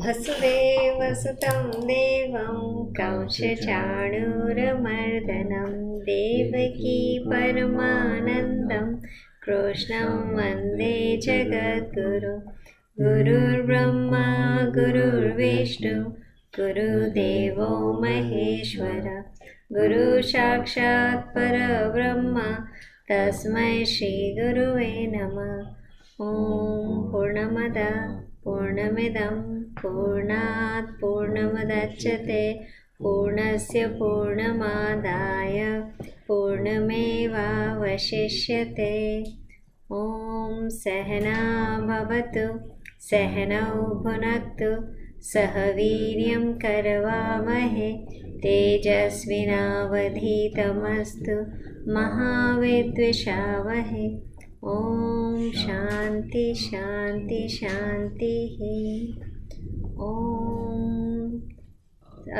वसुदेवसुतं देवं कंसचाणूरमर्दनं देवकी परमानन्दं कृष्णं वन्दे जगद्गुरु गुरुर्ब्रह्मा गुरुर्विष्णु गुरुदेवो महेश्वर गुरुसाक्षात् परब्रह्म तस्मै श्रीगुरुवे नमः। ॐ पूर्णमद पूर्णमिदं पूर्णात् पूर्णमुदच्यते पूर्णस्य पूर्णमादाय पूर्णमेवावशिष्यते। ॐ सहना भवतु सहनौ भुनक्तु सह वीर्यं करवावहे तेजस्विनावधीतमस्तु महाविद्विषावहे। ॐ शान्ति शान्ति शान्तिः। ॐ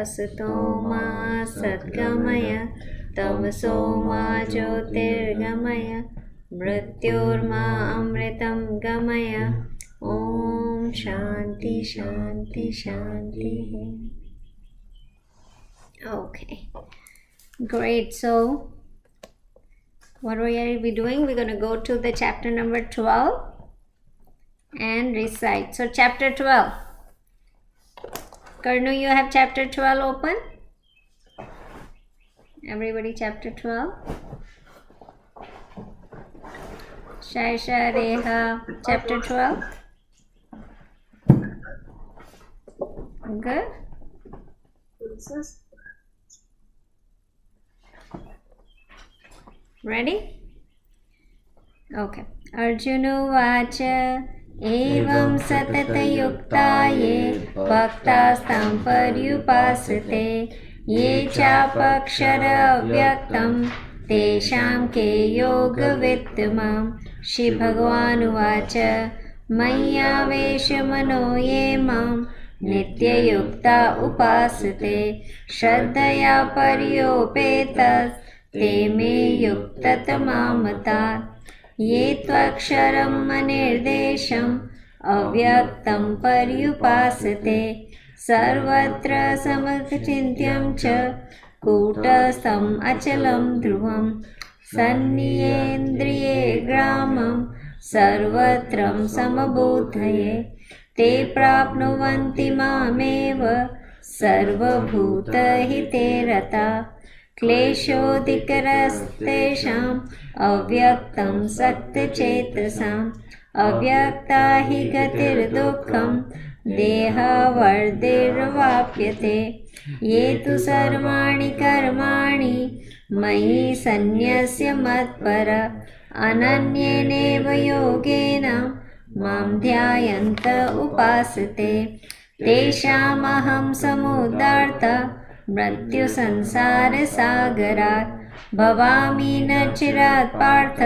असतो मा सद्गमय तमसो मा ज्योतिर्गमय मृत्योर्मा अमृतं गमय। ॐ शान्ति शान्ति शान्तिः। Okay, great. So what will we be doing? We're going to go to the chapter number 12 and recite. So chapter 12. Karnu, you have chapter 12 open? Everybody, chapter 12. Shaisha, Reha, chapter 12. Good. Ready? Okay. अर्जुनुवाच एवं सततयुक्ता ये भक्तास्तां पर्युपासते ये चापक्षरव्यक्तं तेषां के योगवित्तमः। श्रीभगवानुवाच मय्यावेशमनो ये मां नित्ययुक्ता उपासते श्रद्धया पर्योपेतस् ते मे युक्ततमा मताः। ये त्वक्षरम् अनिर्देशम् अव्यक्तं पर्युपासते सर्वत्र समचिन्त्यं च कूटस्थम् अचलं ध्रुवं सन्नियेन्द्रिये ग्रामं सर्वत्र समबुद्धये ते प्राप्नुवन्ति मामेव सर्वभूतहिते रताः। क्लेशोऽधिकरस्तेषाम् अव्यक्तं सक्तचेतसाम् अव्यक्ता हि गतिर्दुःखं देहावर्धिर्वाप्यते। ये तु सर्वाणि कर्माणि मयि सन्न्यस्य मत्पर अनन्येनैव योगेन मां ध्यायन्त उपासते तेषामहं समुद्धार्तः मृत्युसंसारसागरात् भवामि न चिरात् पार्थ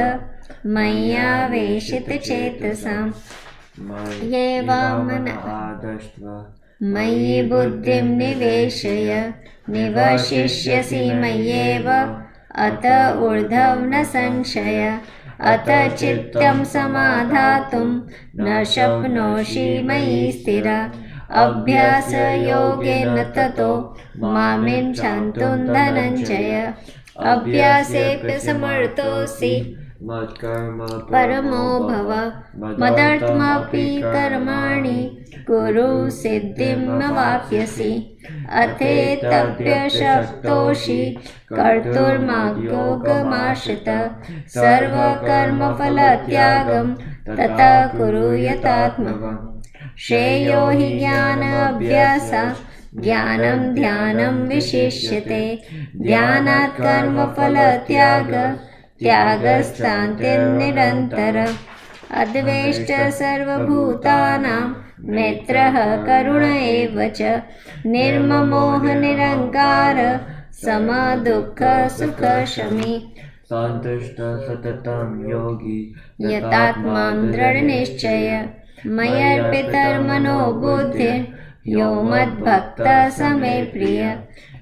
मय्यावेशितचेतसाम्। ये वामनः मयि बुद्धिं निवेशय निवशिष्यसि मय्येव अत ऊर्ध्वं न संशय। अथ चित्तं समाधातुं न शक्नोषि मयि स्थिरा अभ्यासयोगेन ततो मामिच्छन्तुं धनञ्जय। अभ्यासेऽप्यसमर्थोऽसि परमो भव मदर्थमपि कर्माणि कुरु सिद्धिमवाप्स्यसि। अथेतप्यशक्तोषि कर्तुर्मद्योगमाश्रितः सर्वकर्मफलत्यागं तथा कुरु यथात्मनः। श्रेयो हि ज्ञानाभ्यासः ज्ञानं ध्यानं विशिष्यते ध्यानात् कर्मफलत्यागः त्यागस्तान्तिर्निरन्तरः। अद्वेष्टः सर्वभूतानां मैत्रः करुण एव च निर्ममोह निरङ्कारः समदुःखसुखशमी। सन्तुष्टः सततं योगी यतात्मा दृढनिश्चय मय्यर्पितर्मनो बुद्धिर् यो मद्भक्तः स मे प्रियः।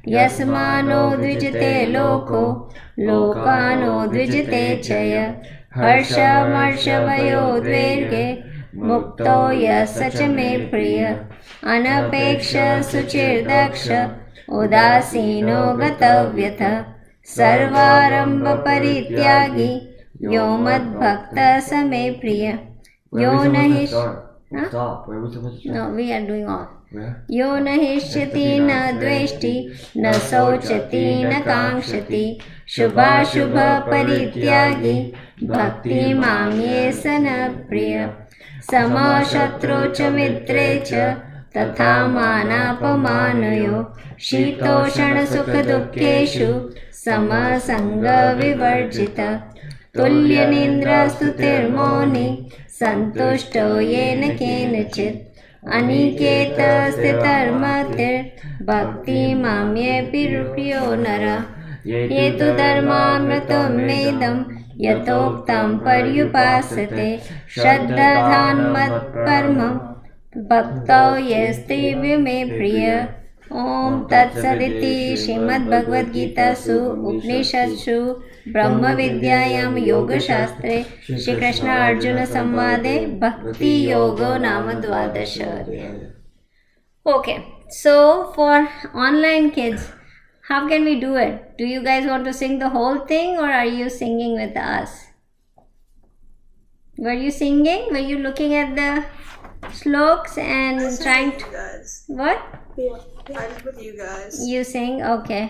यस्मानो द्विजते लोको लोकानो द्विजते च यः हर्षमर्षभयोद्वेगे मुक्तो यः स च मे प्रिय अनपेक्ष सुचिर्दक्ष उदासीनो गतव्यथ सर्वारम्भपरित्यागी यो मद्भक्तः स मे प्रिय यो न हि Stop. Where are we supposed to stop? No, we are doing all. Where? यो न हिष्यति न द्वेष्टि न शोचति न काङ्क्षति शुभाशुभपरित्यागी भक्तिमान्ये स न प्रिय समशत्रौ च मित्रे च तथा मानापमानयो शीतोष्णसुखदुःखेषु समसङ्गविवर्जित तुल्यनिन्द्रस्तुतिर्मौनि सन्तुष्टो येन केनचित् अनिकेतस्थितर्मतिर्भक्तिमाम्येऽपि प्रियो नर ये तु धर्मामृतमेदं यथोक्तं पर्युपासते श्रद्धान्मत्परमं भक्तौ यस्तेव्य मे प्रिय ओम तत्सदिति श्रीमद्भगवद्गीतासु उपनिषत्सु ब्रह्मविद्यायां योगशास्त्रे श्रीकृष्ण अर्जुन संवादे भक्ति योगो नाम द्वादश अध्याय. Okay, so for online kids, how can we do it? Do you guys want to sing the whole thing or are you singing with us? Were you singing? Were you looking at the sloks and trying to... What? Yeah, I'm with you guys. You sing? Okay.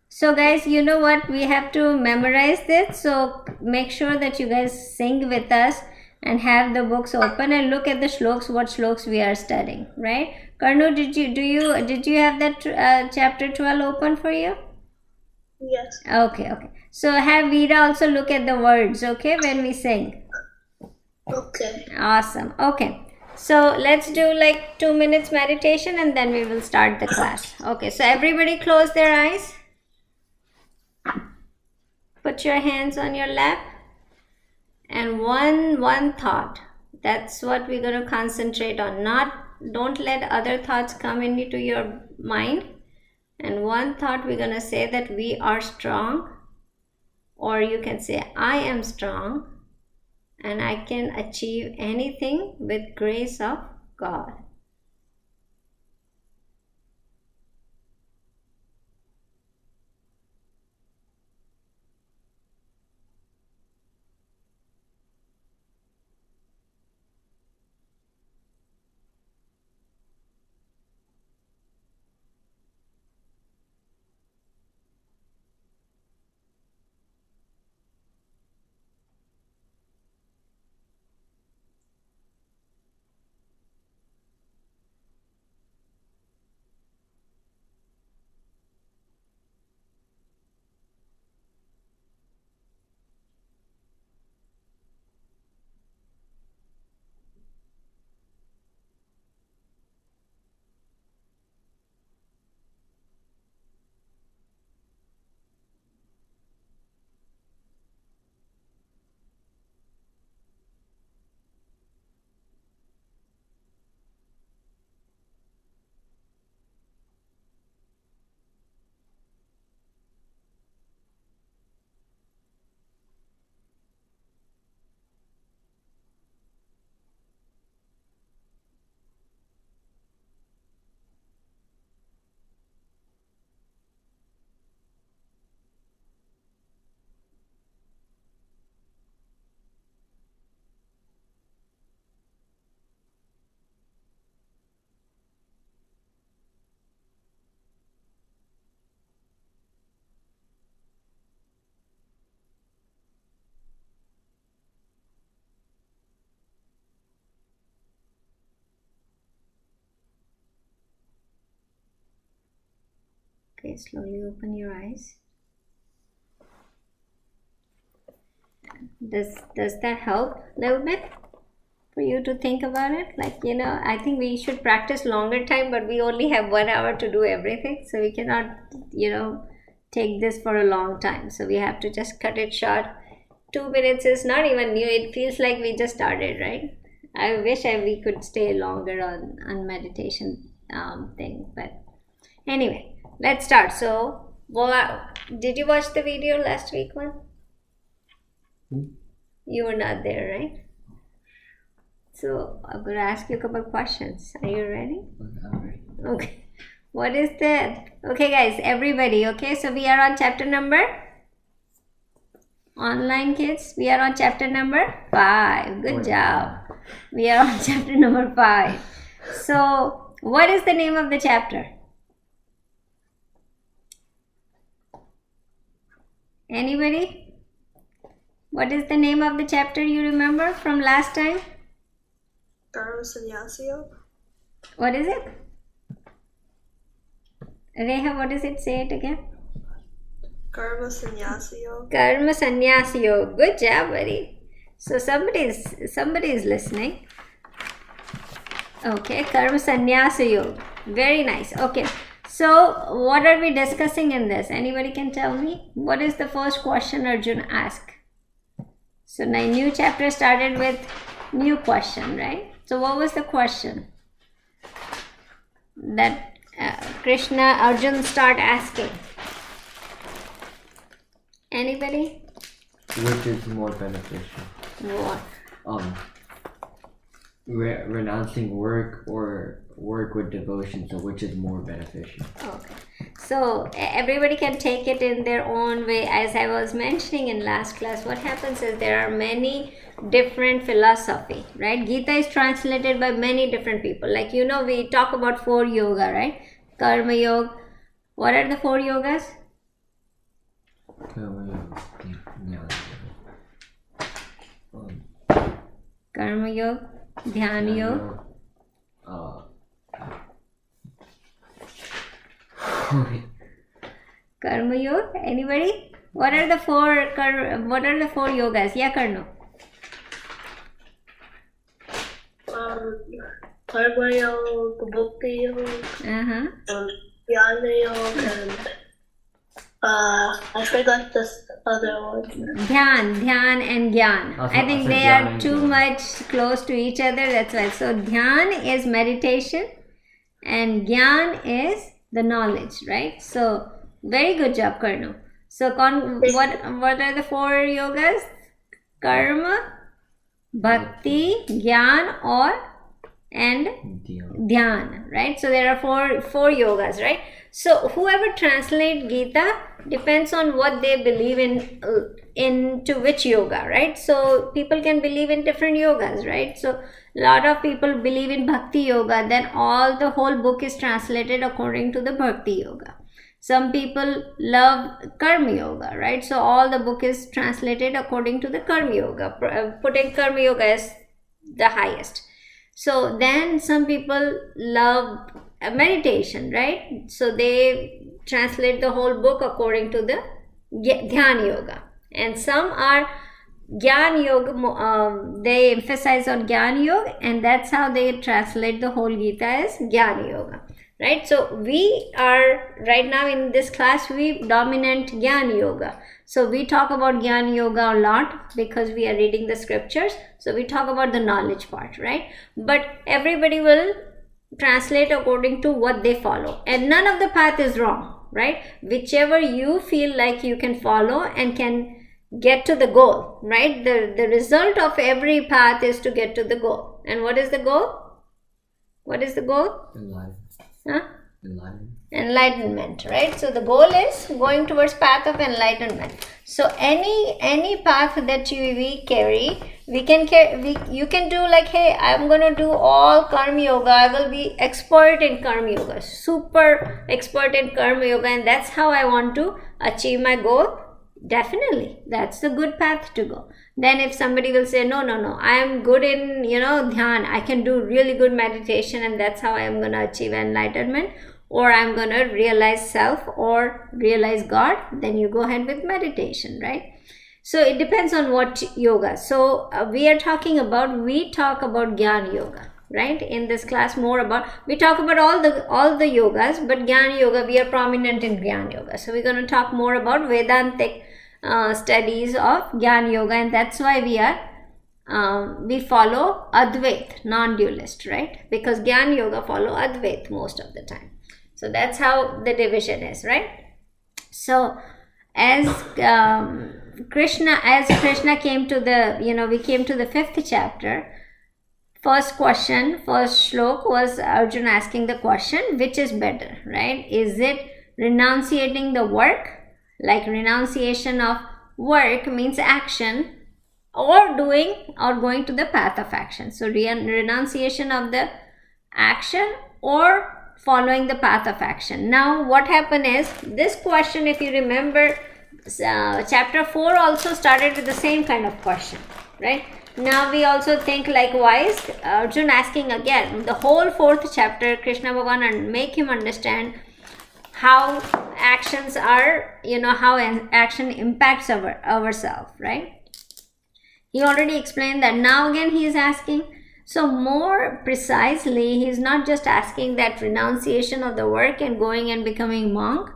So guys, you know what? We have to memorize this. So make sure that you guys sing with us and have the books open and look at the shloks, what shloks we are studying, right? Karnu, did you have that chapter 12 open for you? Yes. Okay. So have Veera also look at the words, okay, when we sing. Okay. Awesome. Okay. So let's do like 2 minutes meditation and then we will start the class. Okay, so everybody close their eyes. Put your hands on your lap and one thought. That's what we're going to concentrate on. Don't let other thoughts come into your mind. And one thought we're going to say that we are strong, or you can say I am strong and I can achieve anything with grace of God. Okay, slowly open your eyes. Does that help a little bit for you to think about it? Like, I think we should practice longer time, but we only have 1 hour to do everything. So we cannot, take this for a long time. So we have to just cut it short. 2 minutes is not even new. It feels like we just started, right? I wish we could stay longer on meditation thing. But anyway, let's start. So, did you watch the video last week one? You were not there, right? So I'm going to ask you a couple of questions. Are you ready? Okay, I'm ready. Okay. What is the... Okay, guys, everybody. Okay, so we are on chapter number... Online kids, we are on chapter number 5. Good job. We are on chapter number 5. So, what is the name of the chapter? Anybody? What is the name of the chapter you remember from last time? Karma Sannyasa Yoga. What is it? Reha, what does it? Say it again. Karma Sannyasa Yoga. Karma Sannyasa Yoga. Good job, buddy. So somebody is listening. Okay, Karma Sannyasa Yoga. Very nice. Okay. So what are we discussing in this? Anybody can tell me? What is the first question Arjun asked? So my new chapter started with new question, right? So what was the question that Arjun start asking? Anybody? Which is more beneficial? What? Renouncing work or work with devotion, so which is more beneficial? Okay. So everybody can take it in their own way. As I was mentioning in last class, what happens is there are many different philosophy, right? Gita is translated by many different people. Like, you know, we talk about 4 yoga, right? Karma yoga. What are the 4 yogas? Karma yoga, Dhyana yoga. Karma yoga. Anybody? What are the 4 yogas? Yeah, Karno. Karma Yoga, Bhakti Yoga, Jnana Yoga, and I forgot this other one. Dhyan and Gyan. I think they are too much close to each other. That's why. So Dhyan is meditation and Gyan is the knowledge, right? So very good job, Karno. So what are the 4 yogas? Karma, Bhakti, Gyan and Dhyan, right? So there are four yogas, right? So whoever translates Gita depends on what they believe in, into which yoga, right? So people can believe in different yogas, right? So a lot of people believe in Bhakti Yoga, then the whole book is translated according to the Bhakti Yoga. Some people love Karma Yoga, right? So all the book is translated according to the Karma Yoga, putting Karma Yoga as the highest. So then some people love meditation, right? So they translate the whole book according to the Dhyana Yoga. And some are Jnana Yoga, they emphasize on Jnana Yoga, and that's how they translate the whole Gita as Jnana Yoga, right? So we are, right now in this class, we dominant Jnana Yoga. So we talk about Jnana Yoga a lot because we are reading the scriptures. So we talk about the knowledge part, right? But everybody will translate according to what they follow. And none of the path is wrong, right? Whichever you feel like you can follow and can get to the goal, right? The result of every path is to get to the goal. And what is the goal? What is the goal? Enlightenment, right? So the goal is going towards path of enlightenment. So any path that we carry, you can do like, hey, I'm gonna do all Karma Yoga. I will be expert in Karma Yoga, super expert in Karma Yoga, and that's how I want to achieve my goal. Definitely, that's the good path to go. Then if somebody will say, no, I am good in, Dhyan, I can do really good meditation, and that's how I am going to achieve enlightenment, or I'm going to realize self or realize God, then you go ahead with meditation, right? So it depends on what yoga. So we talk about Jnana Yoga, right? In this class, we talk about all the yogas, but Jnana Yoga, we are prominent in Jnana Yoga. So we're going to talk more about Vedantic studies of Jnana Yoga, and that's why we follow Advait, non-dualist, right? Because Jnana Yoga follow Advait most of the time. So that's how the division is, right? So as Krishna came to the, we came to the 5th chapter. first shlok was Arjun asking the question, which is better, right? Is it renunciating the work, like renunciation of work means action, or going to the path of action? So renunciation of the action or following the path of action. Now what happened is, this question, if you remember, chapter 4 also started with the same kind of question, right? Now we also think likewise. Arjun asking again the whole 4th chapter, Krishna Bhagavan, and make him understand how actions are, how action impacts ourselves, right? He already explained that. Now again he is asking. So more precisely, he is not just asking that renunciation of the work and going and becoming monk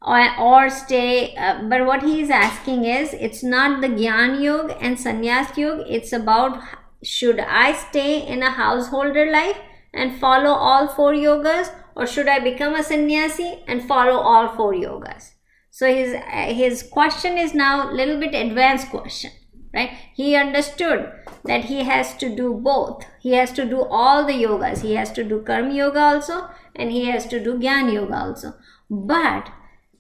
or stay, but what he is asking is, it's not the Gyan Yoga and Sannyas Yoga, it's about, should I stay in a householder life and follow all 4 yogas, or should I become a sannyasi and follow all 4 yogas? So his question is now a little bit advanced question, right? He understood that he has to do both. He has to do all the yogas. He has to do Karma Yoga also, and he has to do Gyan Yoga also. But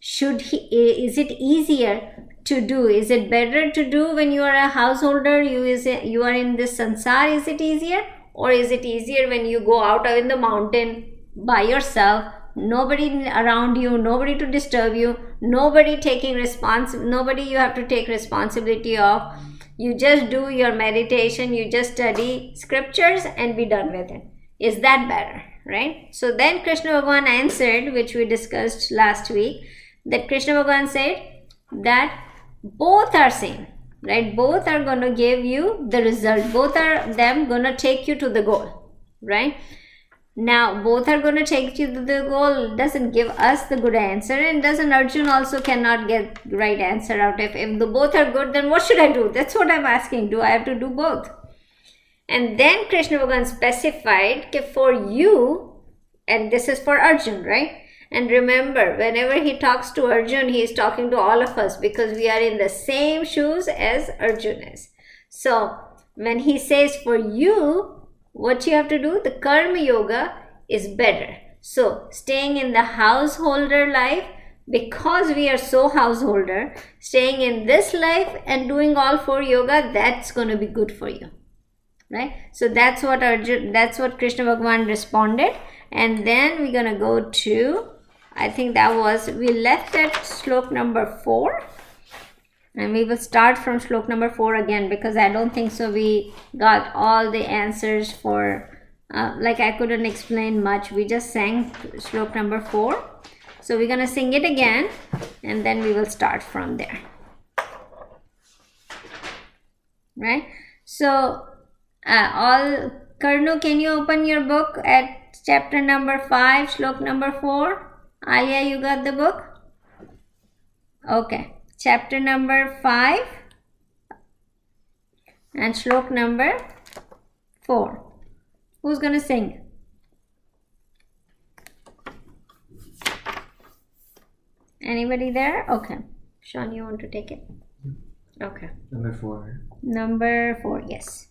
is it easier to do? Is it better to do when you are a householder, you are in this sansar? Is it easier? Or is it easier when you go out in the mountain by yourself, nobody around you, nobody to disturb you, nobody you have to take responsibility of? You just do your meditation, you just study scriptures and be done with it. Is that better, right? So then Krishna Bhagavan answered, which we discussed last week, that Krishna Bhagavan said that both are same, right? Both are going to give you the result. Both are them going to take you to the goal, right? Now both are going to take you to the goal doesn't give us the good answer, and doesn't Arjun also cannot get right answer out. If the both are good, then what should I do? That's what I'm asking. Do I have to do both? And then Krishna Bhagavan specified that for you, and this is for Arjun, right? And remember, whenever he talks to Arjun, he is talking to all of us, because we are in the same shoes as Arjun is. So when he says for you, what you have to do, the Karma Yoga is better. So staying in the householder life, because we are so householder, staying in this life and doing all 4 yoga, that's going to be good for you, right? So that's what Krishna Bhagavan responded. And then we're going to go to, I think we left at slok number 4, and we will start from slok number 4 again, because I don't think so we got all the answers for, I couldn't explain much. We just sang slok number 4. So we're going to sing it again, and then we will start from there, right? So Karnu, can you open your book at chapter number 5, slok number 4? Alia, you got the book? Okay. Chapter number 5 and slok number 4. Who's going to sing? Anybody there? Okay. Sean, you want to take it? Okay. Number 4, yes.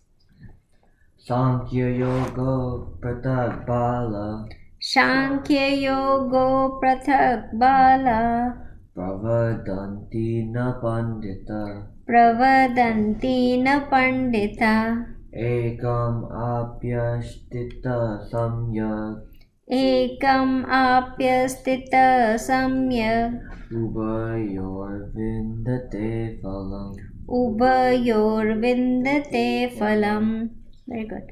Sankhya Yoga Pratak Bala Sankhya Yoga Pratak Bala Pravadanti na Pandita Ekam apyastita samyak Ubayor vindate phalam. Very good.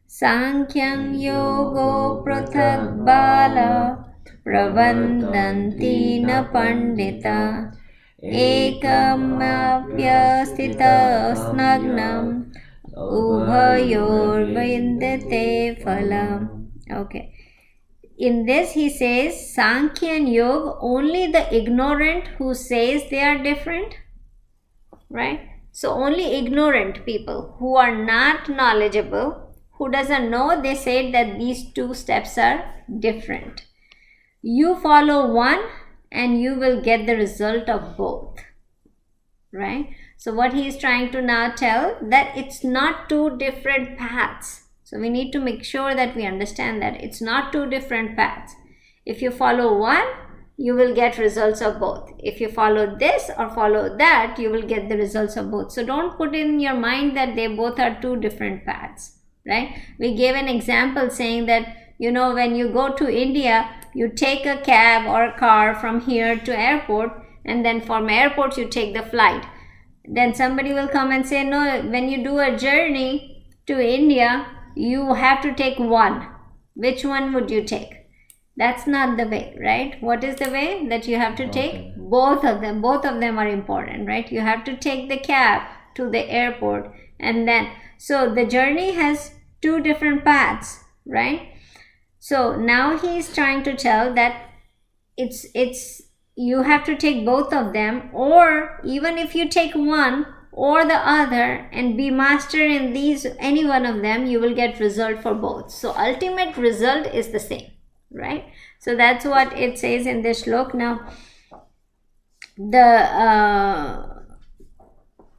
Sankhyan yogo prathak bala pravandanti na pandita ekam apyastita snagnam ubhayor vindate phalam. Okay. In this he says Sankhya and Yoga, only the ignorant who says they are different, right? So only ignorant people who are not knowledgeable, who doesn't know, they said that these 2 steps are different. You follow one and you will get the result of both, right? So what he is trying to now tell, that it's not 2 different paths. So we need to make sure that we understand that it's not two different paths. If you follow one, you will get results of both. If you follow this or follow that, you will get the results of both. So don't put in your mind that they both are two different paths, right? We gave an example saying that, you know, when you go to India, you take a cab or a car from here to airport, and then from airport you take the flight. Then somebody will come and say, no, when you do a journey to India, you have to take one. Which one would you take? That's not the way, right? What is the way? That you have to take both of them. Both of them are important, right? You have to take the cab to the airport, and then, so the journey has two different paths, right? So now he is trying to tell that it's you have to take both of them, or even if you take one or the other and be master in these, any one of them, you will get result for both. So ultimate result is the same, right? So that's what it says in this shlok. Now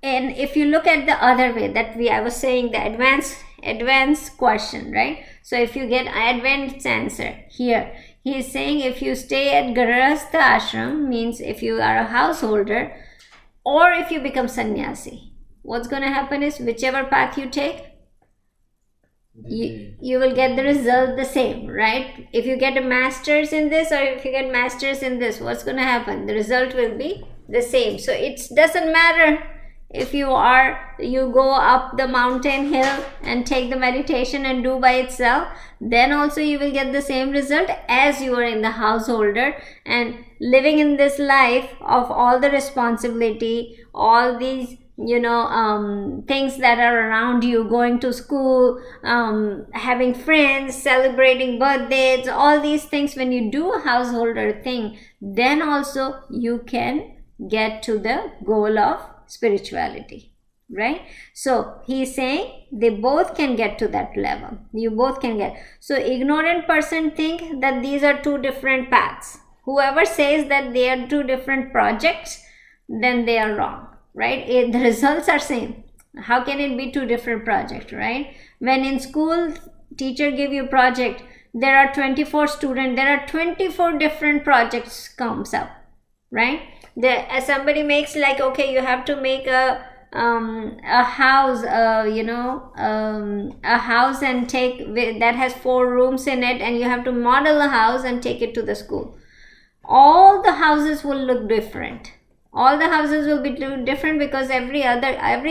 and if you look at the other way that I was saying, the advanced question, right? So if you get advanced answer here, he is saying if you stay at Grihastha ashram, means if you are a householder, or if you become sannyasi, what's going to happen is whichever path you take, you will get the result the same, right? If you get a master's in this, or if you get master's in this, what's going to happen? The result will be the same. So it doesn't matter if you go up the mountain hill and take the meditation and do by itself, then also you will get the same result as you are in the householder and living in this life of all the responsibility, all these, you know, things that are around you, going to school, having friends, celebrating birthdays, all these things. When you do a householder thing, then also you can get to the goal of spirituality, right? So he is saying they both can get to that level. You both can get. So ignorant person think that these are two different paths. Whoever says that they are two different projects, then they are wrong, right? The results are same. How can it be two different projects, right? When in school teacher give you project, there are 24 students, there are 24 different projects comes up, right? As somebody makes like, okay, you have to make a house, a house and take that has 4 rooms in it, and you have to model a house and take it to the school. All the houses will look different. All the houses will be different because every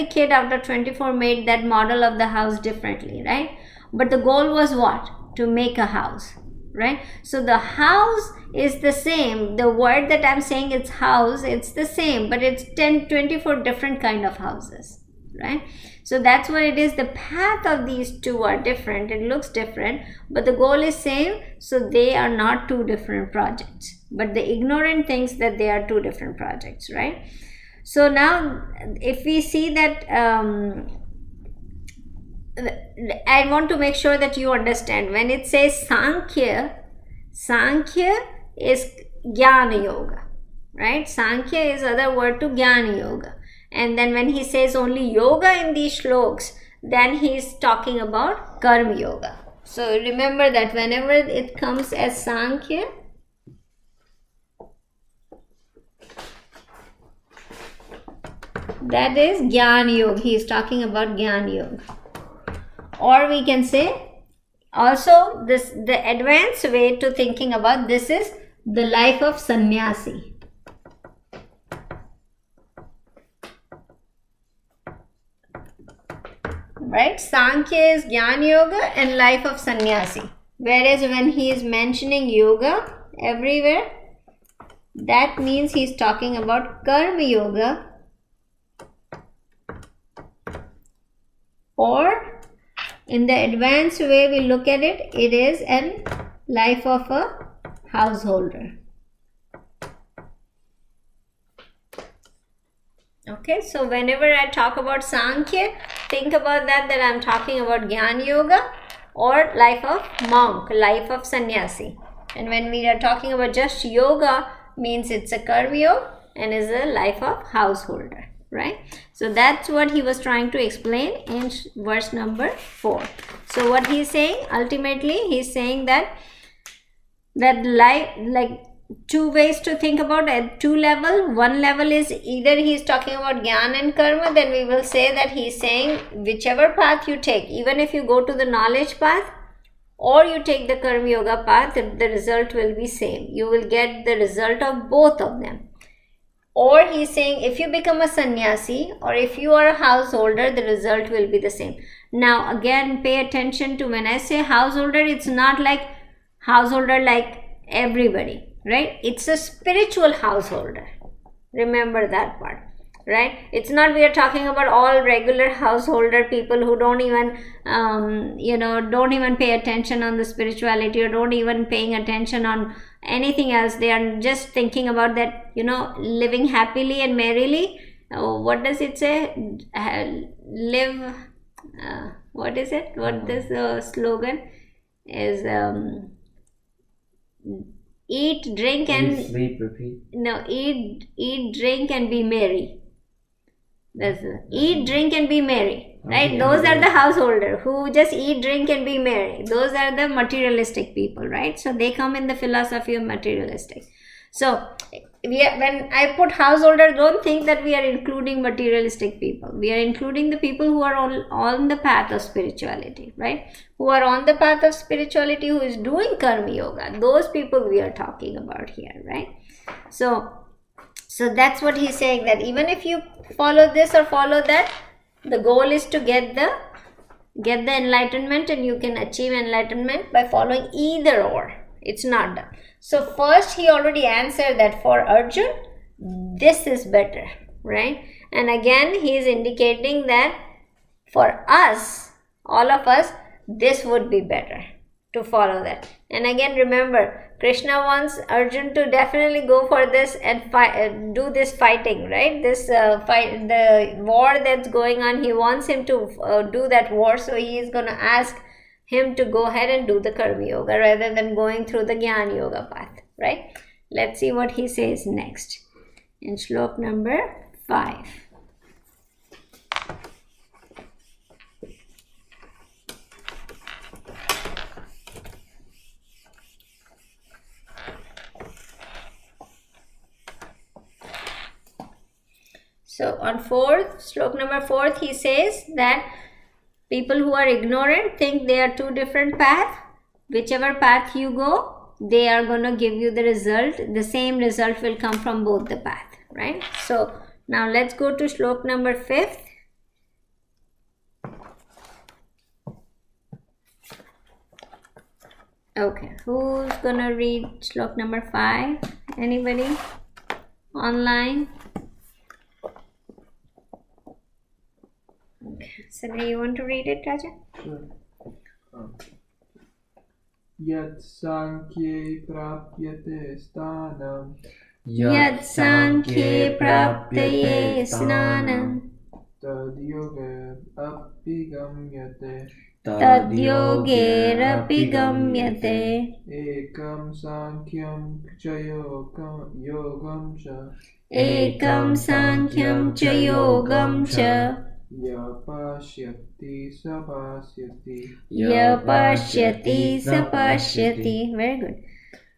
kid out of 24 made that model of the house differently, right? But the goal was what? To make a house, right? So the house is the same. The word that I'm saying, it's house, it's the same, but it's 24 different kind of houses, right? So that's what it is. The path of these two are different. It looks different, but the goal is same. So they are not two different projects. But the ignorant thinks that they are two different projects, right? So now if we see that, I want to make sure that you understand when it says Sankhya is Jnana Yoga, right? Sankhya is other word to Jnana Yoga. And then when he says only yoga in these shloks, then he is talking about Karma Yoga. So remember that whenever it comes as Sankhya, that is Jnana Yoga. He is talking about Jnana Yoga. Or we can say also the advanced way to thinking about this is the life of sannyasi. Right? Sankhya is Jnana Yoga and life of sannyasi. Whereas when he is mentioning yoga everywhere, that means he is talking about Karma Yoga, or in the advanced way we look at it, it is a life of a householder. Okay, so whenever I talk about Sankhya, think about that I'm talking about Jnana Yoga or life of monk, life of sannyasi. And when we are talking about just yoga, means it's a Karma Yoga and is a life of householder. right? So that's what he was trying to explain in verse number 4. So what he's saying, ultimately he's saying that life, like two ways to think about at two level. One level is either he's talking about Gyan and Karma, then we will say that he's saying whichever path you take, even if you go to the knowledge path or you take the Karma Yoga path, the result will be same. You will get the result of both of them. Or he's saying if you become a sannyasi or if you are a householder, the result will be the same. Now again, pay attention to when I say householder, it's not like householder like everybody, right? It's a spiritual householder. Remember that part, right? It's not we are talking about all regular householder people who don't even don't even pay attention on the spirituality or don't even paying attention on anything else. They are just thinking about that, living happily and merrily. What does it say? Live, what is it? What this slogan is? Eat, drink, and Eat, sleep, repeat. No, eat, drink, and be merry. That's eat, drink, and be merry. Right? Those are the householder who just eat, drink, and be merry. Those are the materialistic people, right? So they come in the philosophy of materialistic. So when I put householder, don't think that we are including materialistic people. We are including the people who are on the path of spirituality, right? Who are on the path of spirituality, who is doing Karma Yoga. Those people we are talking about here, right? So that's what he's saying, that even if you follow this or follow that, the goal is to get the enlightenment, and you can achieve enlightenment by following either or. It's not done. So first he already answered that for Arjun, this is better, right? And again he is indicating that for us, all of us, this would be better to follow that. And again, remember, Krishna wants Arjun to definitely go for this and do this fighting, right? This fight, the war that's going on, he wants him to do that war. So he is going to ask him to go ahead and do the Karma Yoga rather than going through the Jnana Yoga path, right? Let's see what he says next in Shlok number 5. So on Shlok number 4, he says that people who are ignorant think they are two different paths. Whichever path you go, they are going to give you the result. The same result will come from both the path, right? So now let's go to Shlok number 5. Okay, who's going to read Shlok number 5? Anybody online? Okay, so now you want to read it, Raja? Sure. Yat Sankhye Prapyate Sthanam Yat Sankhye Praptaye Snanam Tad Yoga Apigamyate Tad Yogerapi Gamyate Ekam Sankyam Yogam Cha Ekam Sankyam Cha Yogam Cha Yapashyati Sapashyati Yapashyati Sapashyati. Very good.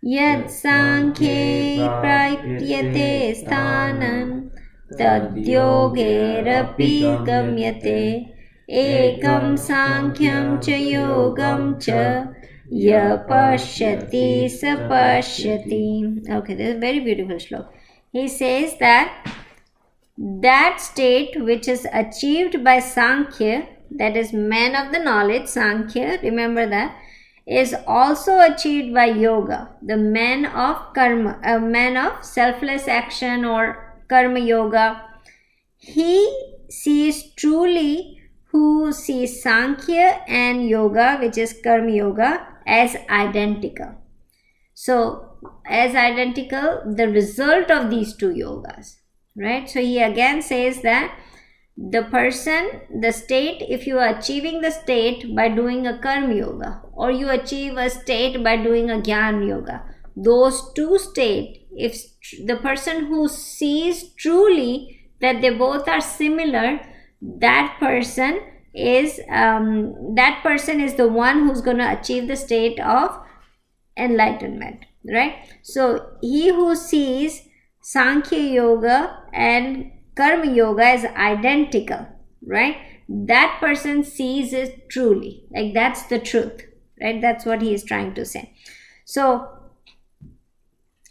Yat Sankhye Prapyate Sthanam Tad Yogerapi Gamyate Ekam Sankyam Cha Yogam Cha Yapashyati Sapashyati. Okay, this is a very beautiful slok. He says that state which is achieved by Sankhya, that is man of the knowledge, Sankhya, remember that, is also achieved by yoga, the man of karma, a man of selfless action or karma yoga. He sees truly who sees Sankhya and yoga, which is karma yoga, as identical. So as identical, the result of these two yogas, right? So he again says that the state, if you are achieving the state by doing a karma yoga, or you achieve a state by doing a jnana yoga, those two states, if the person who sees truly that they both are similar, that person is the one who's going to achieve the state of enlightenment, right? So he who sees Sankhya Yoga and Karma Yoga as identical, right? That person sees it truly, like that's the truth, right? That's what he is trying to say. So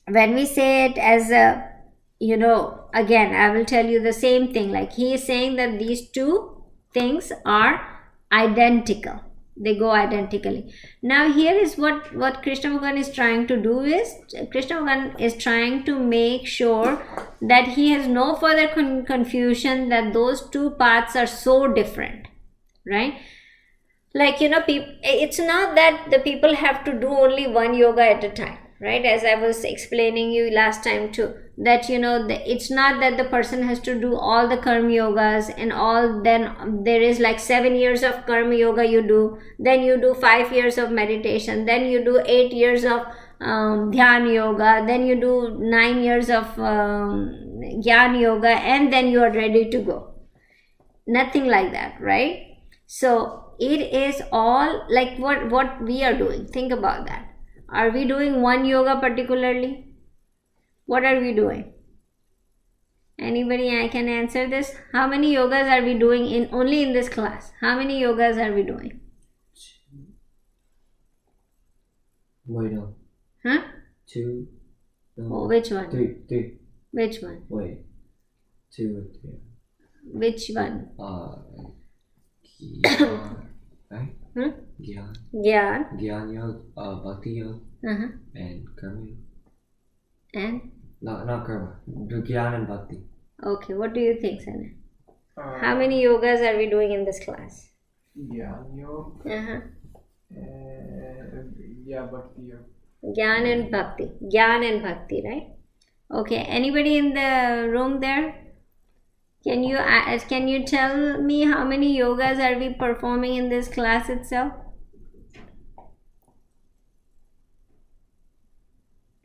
when we say it as a, again, I will tell you the same thing, like he is saying that these two things are identical. They go identically. Now here is what Krishna Bhagavan is trying to do is, Krishna Bhagavan is trying to make sure that he has no further confusion that those two paths are so different, right? Like, it's not that the people have to do only one yoga at a time, right? As I was explaining you last time too, that it's not that the person has to do all the karma yogas and all, then there is like 7 years of karma yoga you do, then you do 5 years of meditation, then you do 8 years of dhyan yoga, then you do 9 years of jnana yoga, and then you are ready to go. Nothing like that, right? So it is all like what we are doing. Think about that. Are we doing one yoga particularly? What are we doing? Anybody I can answer this? How many yogas are we doing only in this class? How many yogas are we doing? Wait, no. Huh? 2. No. Oh, which one? 3. Which one? Wait. 2 or 3. Which one? Gyan, right? Gyan. Gyan. Gyan yoga, bhakti yoga, and karma yoga. And? No, not karma. Do Gyan and bhakti. Okay, what do you think, Sana? How many yogas are we doing in this class? Jnana Yoga. Bhakti Yoga. Gyan and Bhakti. Gyan and Bhakti, right? Okay, anybody in the room there? Can you tell me how many yogas are we performing in this class itself?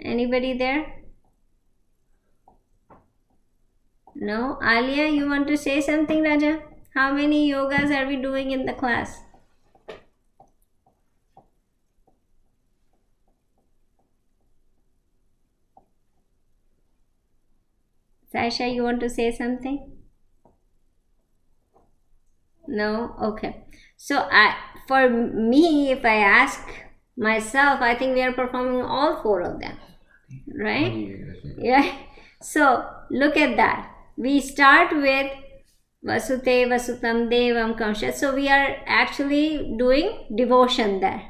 Anybody there? No? Alia, you want to say something, Raja? How many yogas are we doing in the class? Sasha, you want to say something? No? Okay. So for me, if I ask myself, I think we are performing all 4 of them, right? Yeah. So look at that. We start with Vasute Vasutam Devam Kamsha. So we are actually doing devotion there,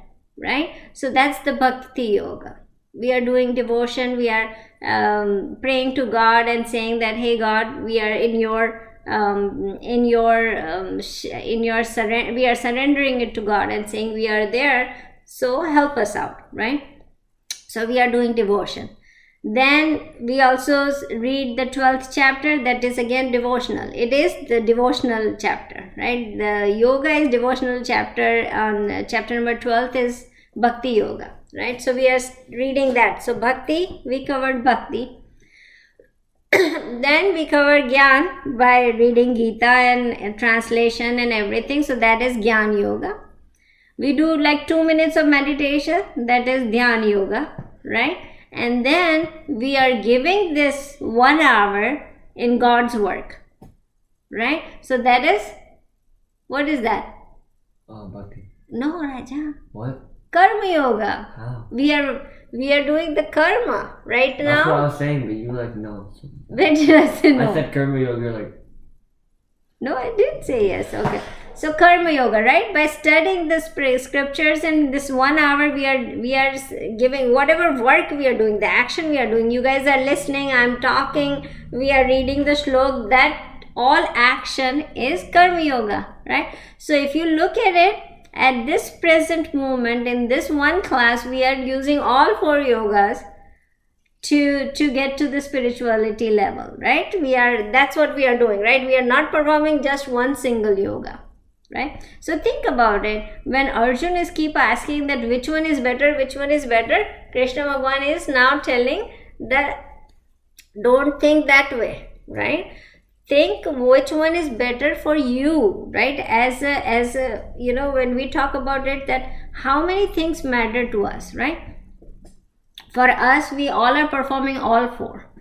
right? So that's the Bhakti Yoga. We are doing devotion. We are praying to God and saying that, hey God, we are we are surrendering it to God and saying we are there, so help us out, right? So we are doing devotion. Then we also read the 12th chapter, that is again devotional. It is the devotional chapter, right? The yoga is devotional chapter. On chapter number 12 is Bhakti Yoga, right? So we are reading that. So Bhakti, we covered Bhakti. Then we cover Gyan by reading Gita and translation and everything. So that is Gyan Yoga. We do like 2 minutes of meditation. That is Dhyan Yoga, right? And then we are giving this 1 hour in God's work, right? So that is, what is that? Bhakti. No, Raja. What? Karma Yoga. How? We are doing the karma right now. That's what I was saying, but you like no. When did I say no? I said karma yoga, you're like. No, I did say yes. Okay. So Karma Yoga, right? By studying the scriptures in this 1 hour, we are giving whatever work we are doing, the action we are doing. You guys are listening, I'm talking, we are reading the shlok. That all action is Karma Yoga, right? So if you look at it, at this present moment, in this one class, we are using all 4 yogas to get to the spirituality level, right? That's what we are doing, right? We are not performing just one single yoga, right? So think about it. When Arjun is keep asking that which one is better, Krishna Bhagavan is now telling that don't think that way, right? think which one is better for you, right? As a when we talk about it, that how many things matter to us, right? For us, we all are performing all four.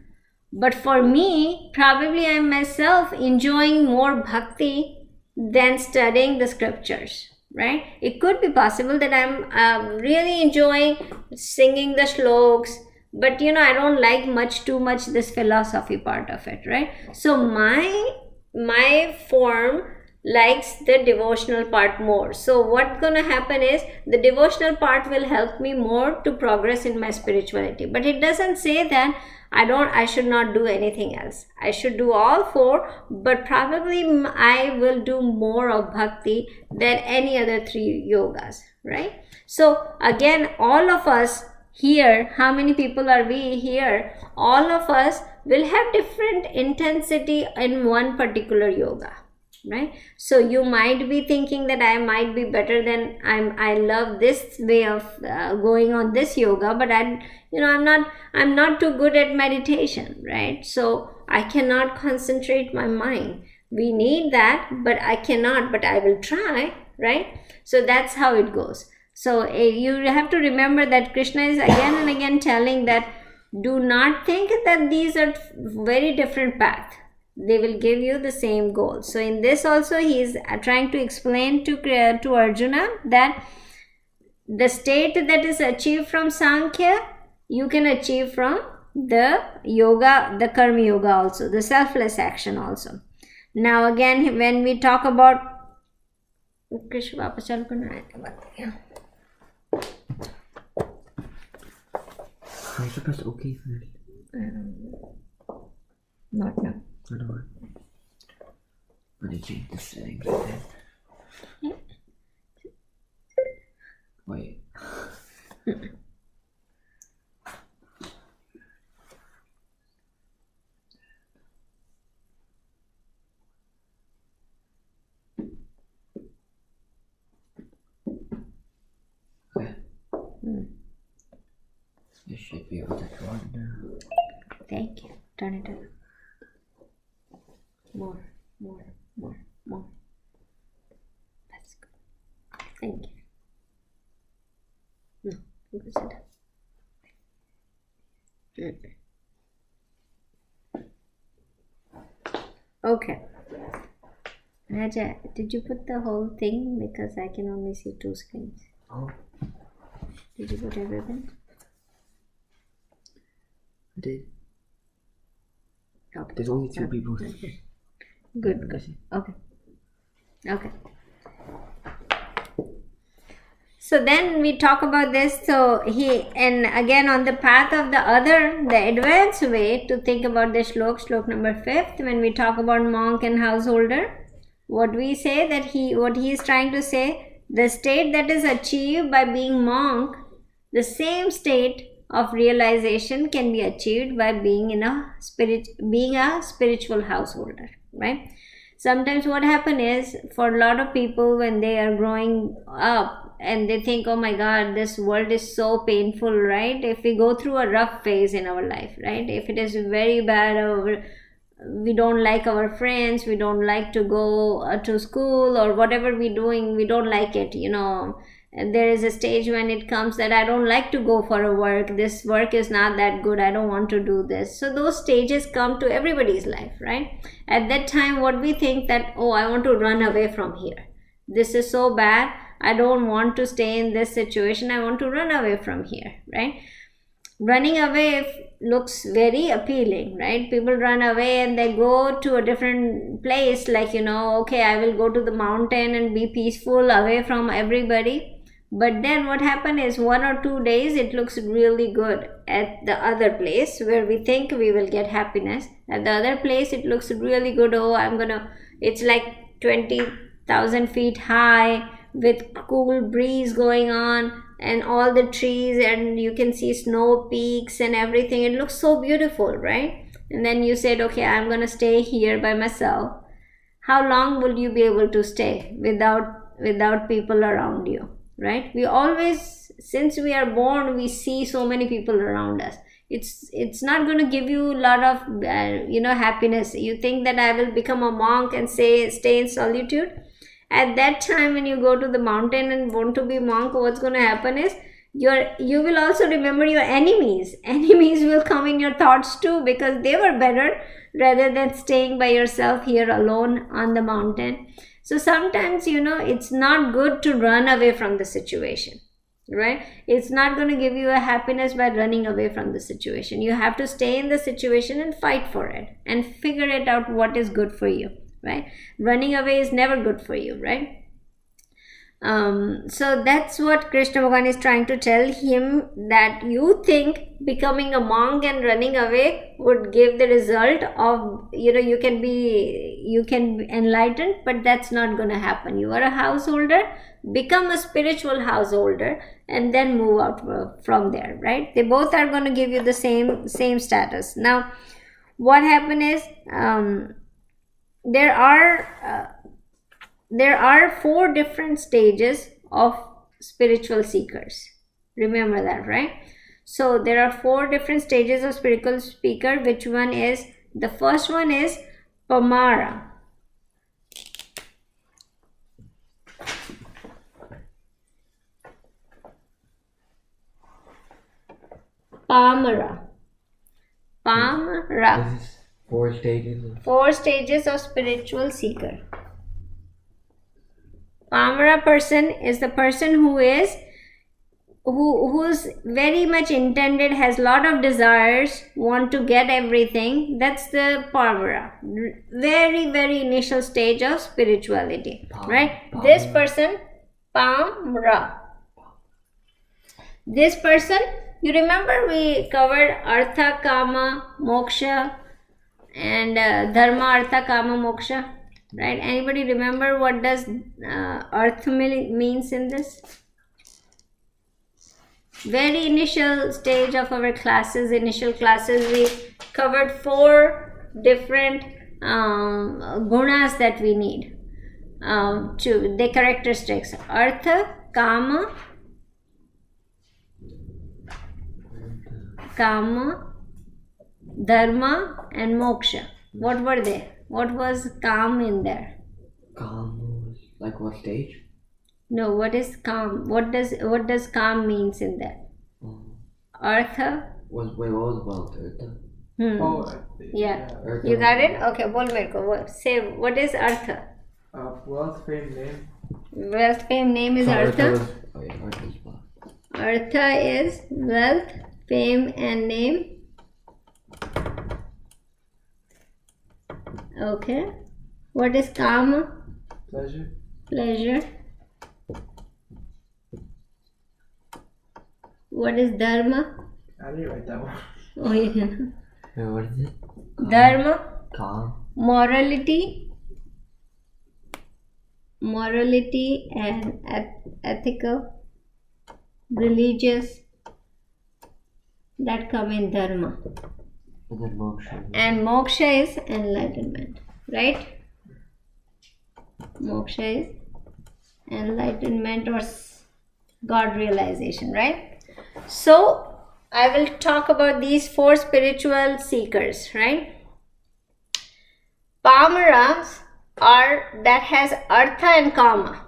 But for me, probably I'm myself enjoying more bhakti than studying the scriptures, right? It could be possible that I'm really enjoying singing the shlokas, but I don't like too much this philosophy part of it, right? So my form likes the devotional part more. So what's gonna happen is the devotional part will help me more to progress in my spirituality. But it doesn't say that I should not do anything else. I should do all four, but probably I will do more of bhakti than any other three yogas, right? So again, all of us here, how many people are we here? All of us will have different intensity in one particular yoga, right? So you might be thinking that I might be better than I love this way of going on this yoga, but I'm not too good at meditation, right? So I cannot concentrate my mind. We need that, but I cannot, but I will try, right? So that's how it goes. So you have to remember that Krishna is again and again telling that do not think that these are very different paths. They will give you the same goal. So in this also he is trying to explain to Arjuna that the state that is achieved from Sankhya, you can achieve from the yoga, the karma yoga also, the selfless action also. Now again, when we talk about Krishna, Are you supposed to okay for it? Not now. I don't know. Or did you change the settings like that? Yeah. Wait. Okay. This should be able to go on now. Thank you. Turn it up. More. That's good. Thank you. No, you can sit down. Okay. Raja, did you put the whole thing? Because I can only see 2 screens. Oh, Did you put everything? I did. Okay. There's only 2 people. Good. Okay. So then we talk about this. So and again on the path of the advanced way to think about the slok number 5th, when we talk about monk and householder, what we say that what he is trying to say, the state that is achieved by being monk, the same state of realization can be achieved by being a spiritual householder, right? Sometimes what happens is, for a lot of people, when they are growing up and they think, oh my god, this world is so painful, right? If we go through a rough phase in our life, right? If it is very bad, or we don't like our friends, we don't like to go to school, or whatever we're doing, we don't like it, And there is a stage when it comes that I don't like to go for a work. This work is not that good. I don't want to do this. So those stages come to everybody's life, right? At that time, what we think that, oh, I want to run away from here. This is so bad. I don't want to stay in this situation. I want to run away from here, right? Running away looks very appealing, right? People run away and they go to a different place, like, okay, I will go to the mountain and be peaceful away from everybody. But then what happened is 1 or 2 days it looks really good at the other place where we think we will get happiness. At the other place it looks really good. Oh, it's like 20,000 feet high with cool breeze going on and all the trees, and you can see snow peaks and everything. It looks so beautiful, right? And then you said, okay, I'm gonna stay here by myself. How long will you be able to stay without people around you? Right? We always, since we are born, we see so many people around us. It's not going to give you a lot of happiness. You think that I will become a monk and stay in solitude. At that time, when you go to the mountain and want to be monk, what's going to happen is you will also remember your enemies. Enemies will come in your thoughts too, because they were better rather than staying by yourself here alone on the mountain. So sometimes, it's not good to run away from the situation, right? It's not going to give you a happiness by running away from the situation. You have to stay in the situation and fight for it and figure it out what is good for you, right? Running away is never good for you, right? So that's what Krishna Bhagavan is trying to tell him, that you think becoming a monk and running away would give the result of, you can be enlightened, but that's not going to happen. You are a householder, become a spiritual householder, and then move out from there, right? They both are going to give you the same status. Now, what happened is, there are 4 different stages of spiritual seekers. Remember that, right? So there are 4 different stages of spiritual seeker. Which one is? The first one is Pamara. Pamara. This is 4 stages. 4 stages of spiritual seeker. Pamara person is the person who's very much intended, has lot of desires, want to get everything. That's the Pamara. Very, very initial stage of spirituality, right? This person, Pamara. This person, you remember we covered Artha, Kama, Moksha, and Dharma, Artha, Kama, Moksha. Right? Anybody remember what does Artha means in this? Very initial stage of our initial classes, we covered 4 different gunas that we need, the characteristics: Artha, Kama, Dharma, and Moksha. What were they? What was calm in there? Calm was like what stage? No, what is calm? What does calm means in there? Artha? What was wealth? Artha? Yeah. Artha. You got it? Okay, bol mere ko. Say, what is Artha? Wealth, fame, name. Wealth, fame, name is So Artha. Artha is wealth. Artha is wealth, fame, and name. Okay. What is Kama? Pleasure. Pleasure. What is Dharma? I didn't write that one. Oh, yeah. Wait, what is it? Dharma. Calm. Morality and ethical, religious, that come in Dharma. And then moksha. And moksha is enlightenment, right? Moksha is enlightenment or God realization, right? So I will talk about these 4 spiritual seekers, right? Pamaras are that has Artha and Kama.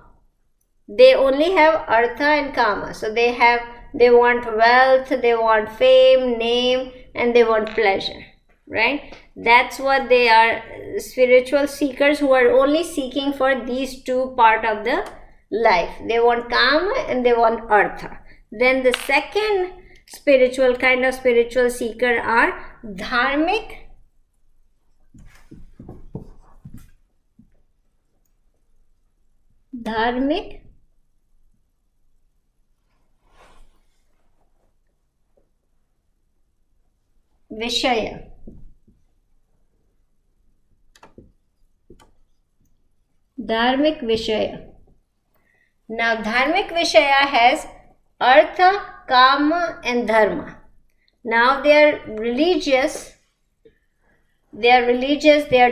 They only have Artha and Kama. So they want wealth, they want fame, name, and they want pleasure, right? That's what they are, spiritual seekers who are only seeking for these 2 part of the life. They want Kama and they want Artha. Then the second kind of spiritual seeker are Dharmic, Vishaya. Dharmic Vishaya. Now, Dharmic Vishaya has Artha, Kama, and Dharma. Now they are religious. They are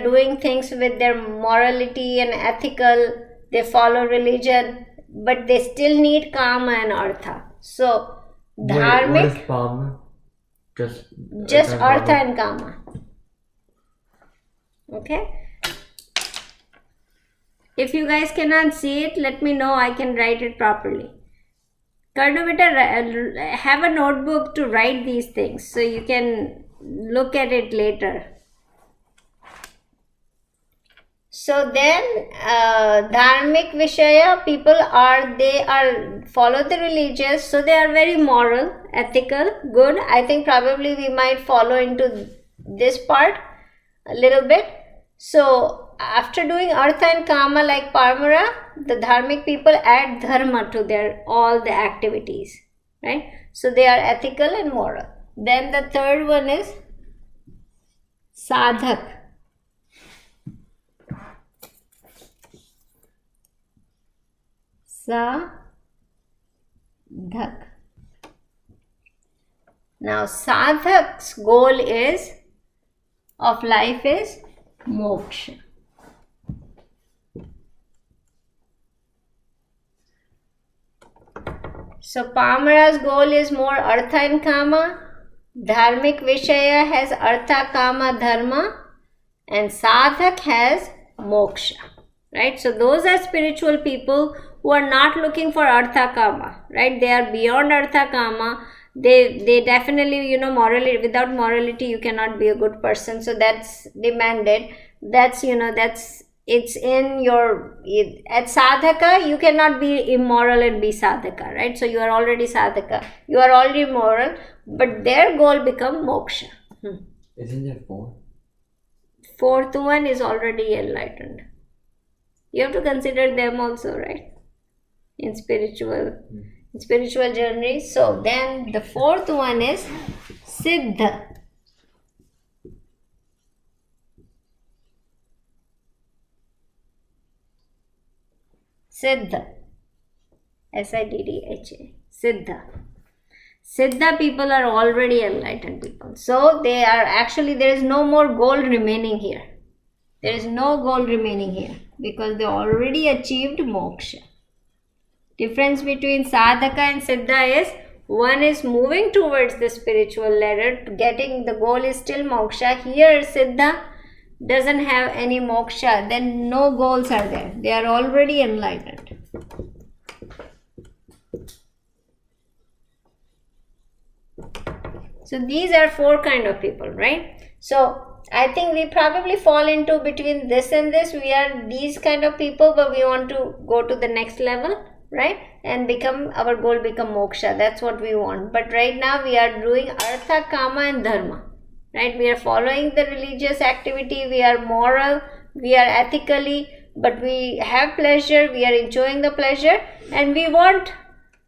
doing things with their morality and ethical. They follow religion, but they still need Kama and Artha. So, Dharmic. What is Pama? Just Artha and Kama. Okay. If you guys cannot see it, let me know. I can write it properly. Karnavita, have a notebook to write these things so you can look at it later. So then, dharmic vishaya people follow the religious, so they are very moral, ethical, good. I think probably we might follow into this part a little bit. So after doing artha and kama like Parmara, the dharmic people add dharma to their all the activities, right? So they are ethical and moral. Then the third one is sadhak. Sadhak. Now sadhak's goal of life is moksha. So Pamara's goal is more artha and kama. Dharmic vishaya has artha, kama, dharma, and sadhak has moksha. Right? So those are spiritual people who are not looking for artha kama. Right? They are beyond artha kama. They definitely, morally, without morality you cannot be a good person. So that's demanded. It's in your, at sadhaka you cannot be immoral and be sadhaka, right? So you are already sadhaka, you are already moral, but their goal become moksha. Isn't there 4? Fourth one is already enlightened. You have to consider them also, right? In spiritual journey. So then the fourth one is siddha. Siddha. Siddha. Siddha. Siddha people are already enlightened people. So they are actually, there is no more goal remaining here. There is no goal remaining here because they already achieved moksha. Difference between sadhaka and siddha is one is moving towards the spiritual ladder, getting the goal is still moksha. Here siddha doesn't have any moksha, then no goals are there. They are already enlightened. So these are 4 kind of people, right? So I think we probably fall into between this and this. We are these kind of people, but we want to go to the next level, right? And our goal become moksha. That's what we want. But right now we are doing artha, kama and dharma. Right? We are following the religious activity, we are moral, we are ethically, but we have pleasure, we are enjoying the pleasure, and we want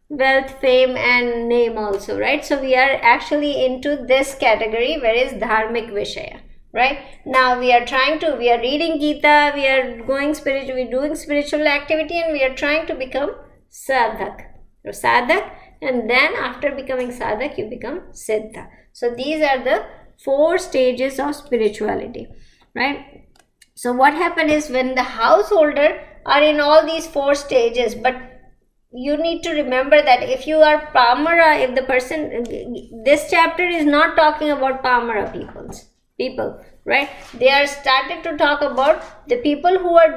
wealth, fame and name also, right? So we are actually into this category, where is dharmic vishaya, right? Now we are reading Gita, we are going spiritual, we are doing spiritual activity, and we are trying to become sadhak. So sadhak, and then after becoming sadhak, you become siddha. So these are the 4 stages of spirituality, right? So what happened is, when the householder are in all these 4 stages, but you need to remember that if you are Pamara, if the person, this chapter is not talking about Pamara people, right? They are started to talk about the people who are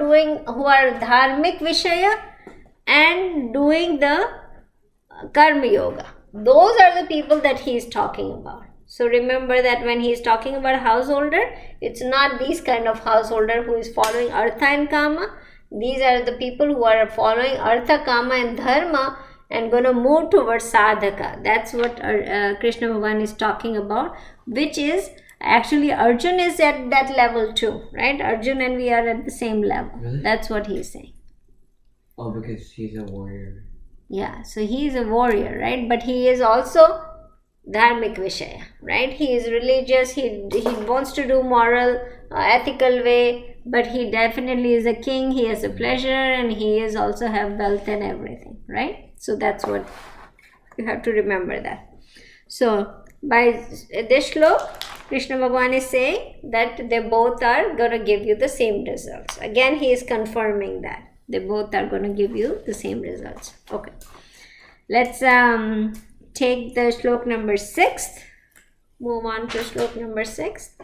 dharmic vishaya and doing the karma yoga. Those are the people that he is talking about. So remember that when he is talking about householder, it's not these kind of householder who is following artha and kama. These are the people who are following artha, kama and dharma and going to move towards sadhaka. That's what Krishna Bhagavan is talking about, which is actually Arjun is at that level too, right? Arjun and we are at the same level. Really? That's what he is saying. Oh, because he's a warrior. Yeah, so he is a warrior, right? But he is also dharmic vishaya, right? He is religious, he wants to do moral, ethical way, but he definitely is a king, he has a pleasure, and he is also have wealth and everything, right? So that's what you have to remember that. So by this shlok, Krishna Bhagavan is saying that they both are going to give you the same results. Again, he is confirming that they both are going to give you the same results. Okay, let's take the shlok number 6. move on to slok number 6.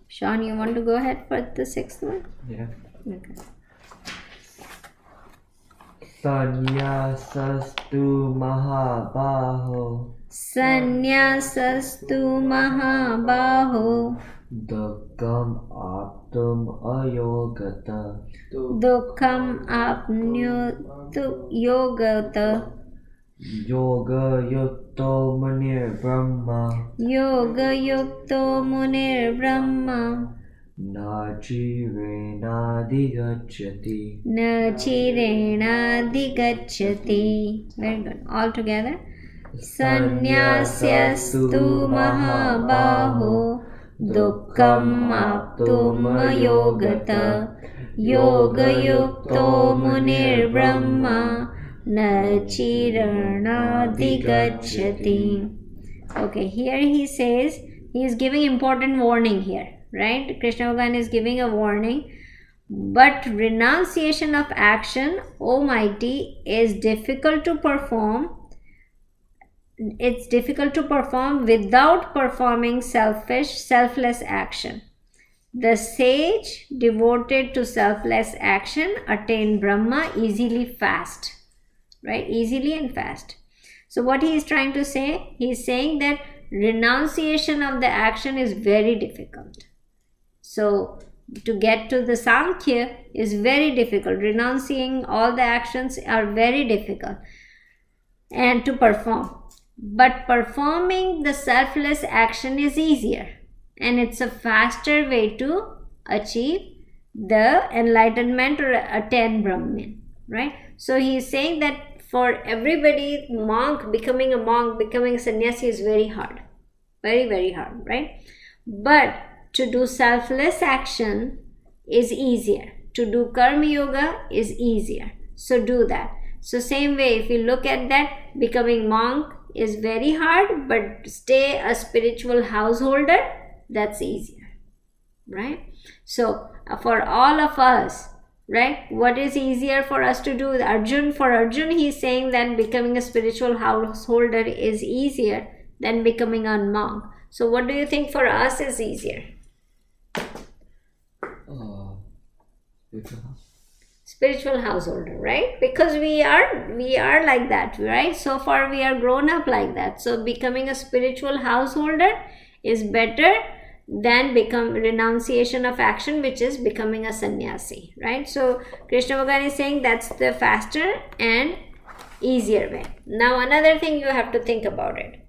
Sean, you want to go ahead for the 6th one? Yeah. Okay. Sanyasastu mahabaho Sanyasastu mahabaho dukkam aptum ayogata dukkam apnyutu yogata yoga yukto manir brahma yoga yukto munir brahma nachirena digacchati. Nachirena digacchati. Very good. All together. Sannyasastu mahabaho dukkam aptum yogata yoga yukto munir brahma nachirena digacchati. Okay, here he says, he is giving important warning here, right? Krishna Bhagavan is giving a warning. But renunciation of action, O mighty, is difficult to perform. It's difficult to perform without performing selfless action. The sage devoted to selfless action attain Brahma easily fast, right? Easily and fast. So what he is trying to say, he is saying that renunciation of the action is very difficult. So to get to the Sankhya is very difficult. Renouncing all the actions are very difficult and to perform. But performing the selfless action is easier, and it's a faster way to achieve the enlightenment or attain Brahman, right? So he is saying that for everybody, becoming a monk, becoming a sannyasi is very hard. Very, very hard, right? But to do selfless action is easier. To do karma yoga is easier. So do that. So same way, if you look at that, becoming monk is very hard, but stay a spiritual householder, that's easier, right? So for all of us, right, what is easier for us to do? For Arjun, he's saying that becoming a spiritual householder is easier than becoming a monk. So what do you think for us is easier? Spiritual householder, right? Because we are like that, right? So far we are grown up like that. So becoming a spiritual householder is better than renunciation of action, which is becoming a sannyasi, right? So Krishna Bhagavan is saying that's the faster and easier way. Now another thing you have to think about it,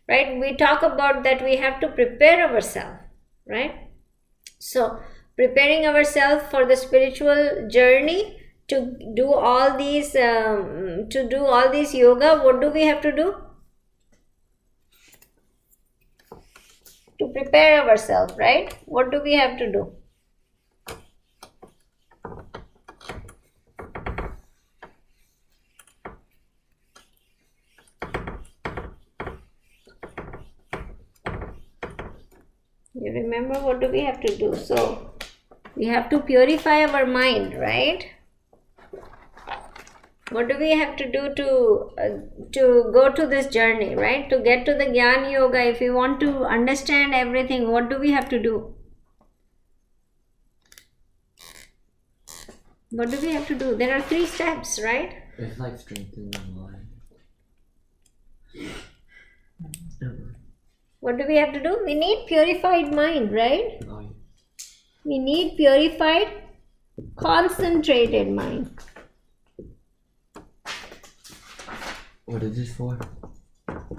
right? We talk about that we have to prepare ourselves, right? So preparing ourselves for the spiritual journey, to do all these yoga, what do we have to do? To prepare ourselves, right? What do we have to do? You remember what do we have to do? So we have to purify our mind, right? What do we have to do to go to this journey, right? To get to the Jnana Yoga, if we want to understand everything, what do we have to do? What do we have to do? There are 3 steps, right? It's like strengthening the mind. What do we have to do? We need purified mind, right? Mind. We need purified, concentrated mind. What is this for?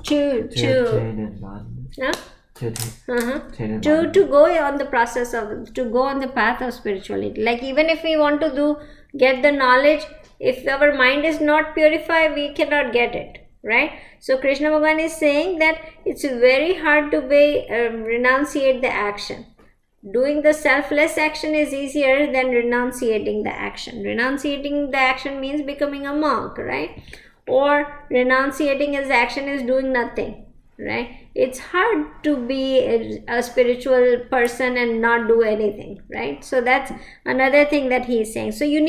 To attain enlightenment. huh? To attain To go on the process of, to go on the path of spirituality. Like even if we want to get the knowledge, if our mind is not purified, we cannot get it, right? So Krishna Bhagavan is saying that it's very hard to renunciate the action. Doing the selfless action is easier than renunciating the action. Renunciating the action means becoming a monk, right? Or renunciating his action is doing nothing, right? It's hard to be a spiritual person and not do anything, right? So that's another thing that he is saying. So you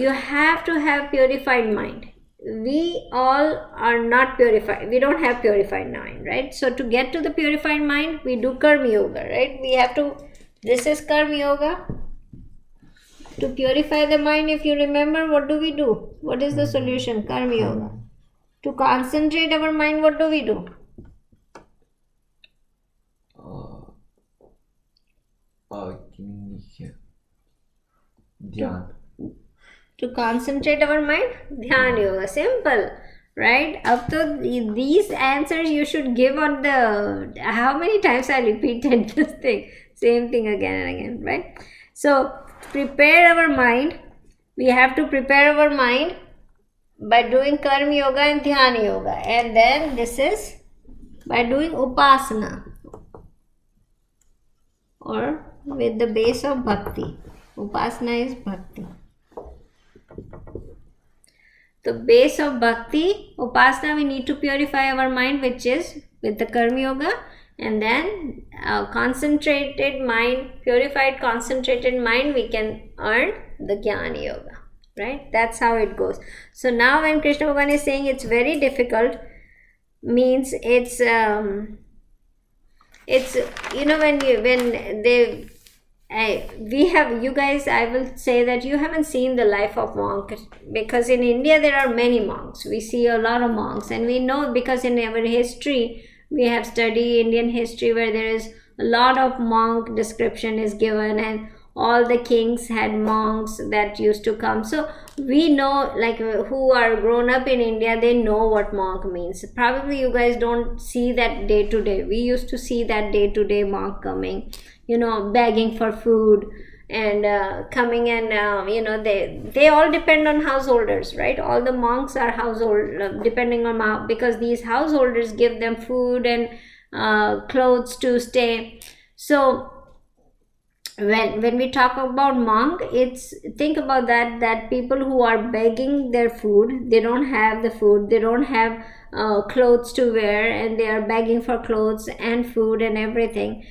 have to have purified mind. we all are not purified. We don't have purified mind, right? So to get to the purified mind, we do karma yoga, right? We have to, this is karma yoga. To purify the mind, if you remember, what do we do? What is the solution? Karma yoga. To concentrate our mind, what do we do? Dhyan. To concentrate our mind, dhyan yoga. Simple, right? Up to these answers you should give on the, how many times I repeated this thing, same thing again and again, right? So prepare our mind. We have to prepare our mind by doing karma yoga and dhyana yoga, and then this is by doing upasana, or with the base of bhakti. Upasana is bhakti. The base of bhakti, upasana, we need to purify our mind, which is with the karma yoga, and then concentrated mind, purified concentrated mind, we can earn the jnana yoga, right? That's how it goes. So now when Krishna Bhagavan is saying it's very difficult, means it's you know, we have, you guys, I will say that you haven't seen the life of monk, because in India there are many monks. We see a lot of monks, and we know because in our history we have studied Indian history where there is a lot of monk description is given, and all the kings had monks that used to come. So we know, like, who are grown up in India, they know what monk means. Probably you guys don't see that day to day. We used to see that day to day monk coming, you know, begging for food and coming, and you know, they all depend on householders, right? All the monks are household depending on because these householders give them food and clothes to stay. So when we talk about monk, it's, think about that people who are begging their food, they don't have the food, they don't have clothes to wear, and they are begging for clothes and food and everything.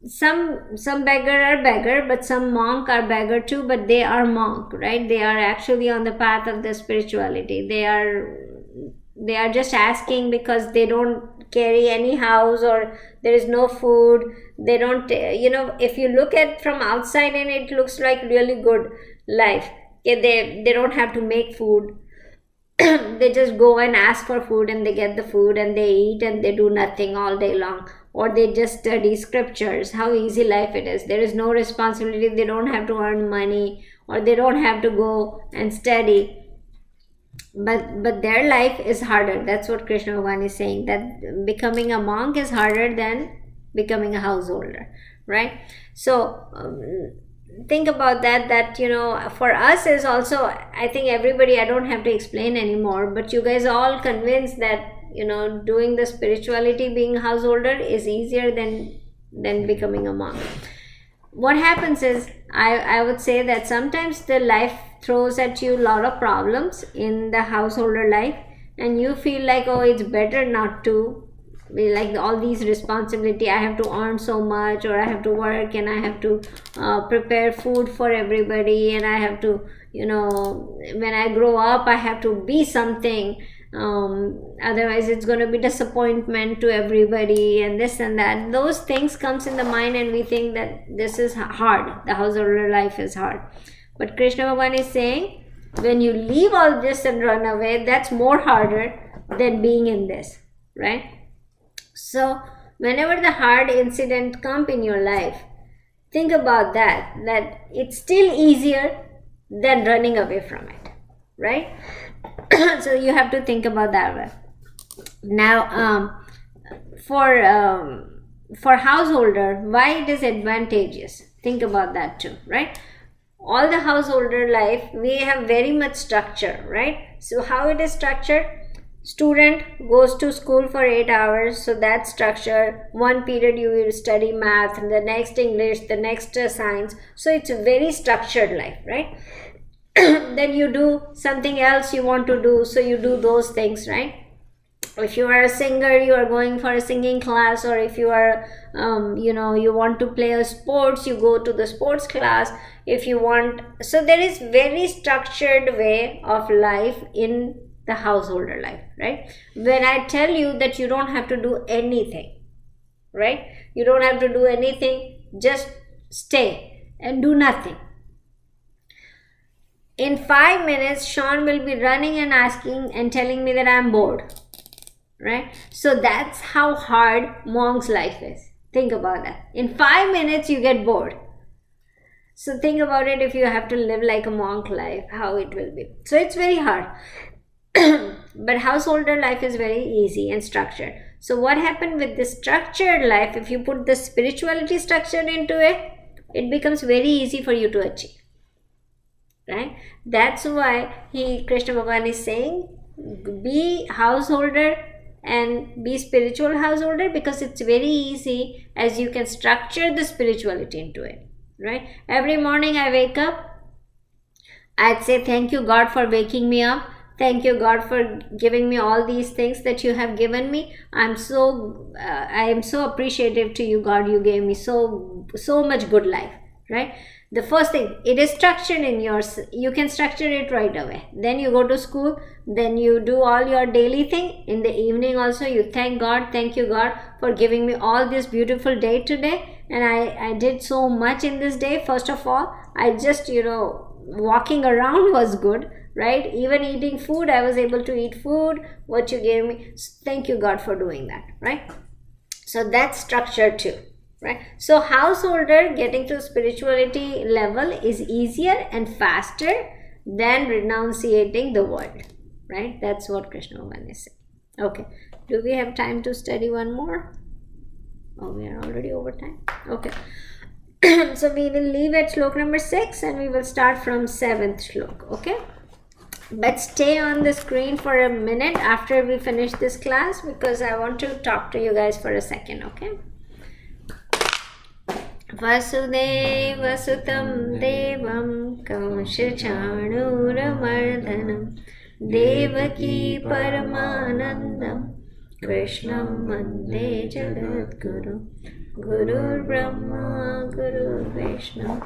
Some beggar are beggar, but some monk are beggar too, but they are monk, right? They are actually on the path of the spirituality. They are just asking because they don't carry any house, or there is no food. They don't, you know, if you look at from outside and it looks like really good life. They don't have to make food. They just go and ask for food, and they get the food, and they eat, and they do nothing all day long. Or they just study scriptures. How easy life it is. There is no responsibility. They don't have to earn money, or they don't have to go and study. But their life is harder. That's what Krishna Bhagavan is saying, that becoming a monk is harder than becoming a householder, right? So think about that, you know, for us is also, I think everybody, I don't have to explain anymore, but you guys all convinced that, you know, doing the spirituality, being a householder is easier than becoming a monk. What happens is, I would say that sometimes the life throws at you a lot of problems in the householder life, and you feel like, oh, it's better not to, like, all these responsibility, I have to earn so much, or I have to work, and I have to prepare food for everybody, and I have to, you know, when I grow up I have to be something, otherwise it's going to be disappointment to everybody, and this and that. Those things comes in the mind, and we think that this is hard, the householder life is hard. But Krishna Bhagavan is saying, when you leave all this and run away, that's more harder than being in this, right? So whenever the hard incident comes in your life, think about that it's still easier than running away from it, right? So you have to think about that. Now, for householder, why it is advantageous? Think about that too, right? All the householder life, we have very much structure, right? So how it is structured? Student goes to school for 8 hours, so that's structure. One period you will study math, and the next English, the next science. So it's a very structured life, right? Then you do something else you want to do, so you do those things, right? If you are a singer, you are going for a singing class, or if you are you want to play a sports, you go to the sports class. If you want, so there is very structured way of life in the householder life, right? When I tell you that you don't have to do anything, right? You don't have to do anything, just stay and do nothing. In 5 minutes, Sean will be running and asking and telling me that I'm bored, right? So that's how hard monk's life is. Think about that. In 5 minutes, you get bored. So think about it, if you have to live like a monk life, how it will be. So it's very hard. But householder life is very easy and structured. So what happened with the structured life, if you put the spirituality structure into it, it becomes very easy for you to achieve, right? That's why Krishna Bhagavan is saying, be householder and be spiritual householder, because it's very easy as you can structure the spirituality into it, right? Every morning I wake up, I'd say, thank you God for waking me up. Thank you God for giving me all these things that you have given me. I am so appreciative to you, God. You gave me so much good life, right? The first thing, it is structured in yours. You can structure it right away. Then you go to school, then you do all your daily thing. In the evening also, you thank God, thank you God for giving me all this beautiful day today. And I did so much in this day. First of all, I just, walking around was good, right? Even eating food, I was able to eat food, what you gave me. Thank you God for doing that, right? So that's structure too. Right? So householder getting to spirituality level is easier and faster than renunciating the world, right? That's what Krishna Bhagavan is saying. Okay, do we have time to study one more? Oh, we are already over time. Okay. So we will leave at slok number 6 and we will start from 7th slok, okay? But stay on the screen for a minute after we finish this class, because I want to talk to you guys for a second, okay? Vasudevasutam devam Kamshachanuramardhanam Devaki Paramanandam Krishnam Vande Jagadguru Gurur Brahma Gurur Vishnu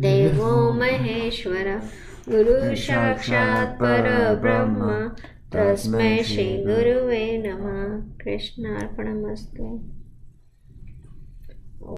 Devo Maheshwara Guru Sakshat Para Brahma Tasmai Shri Guruve Namah. Krishna Arpanamastu.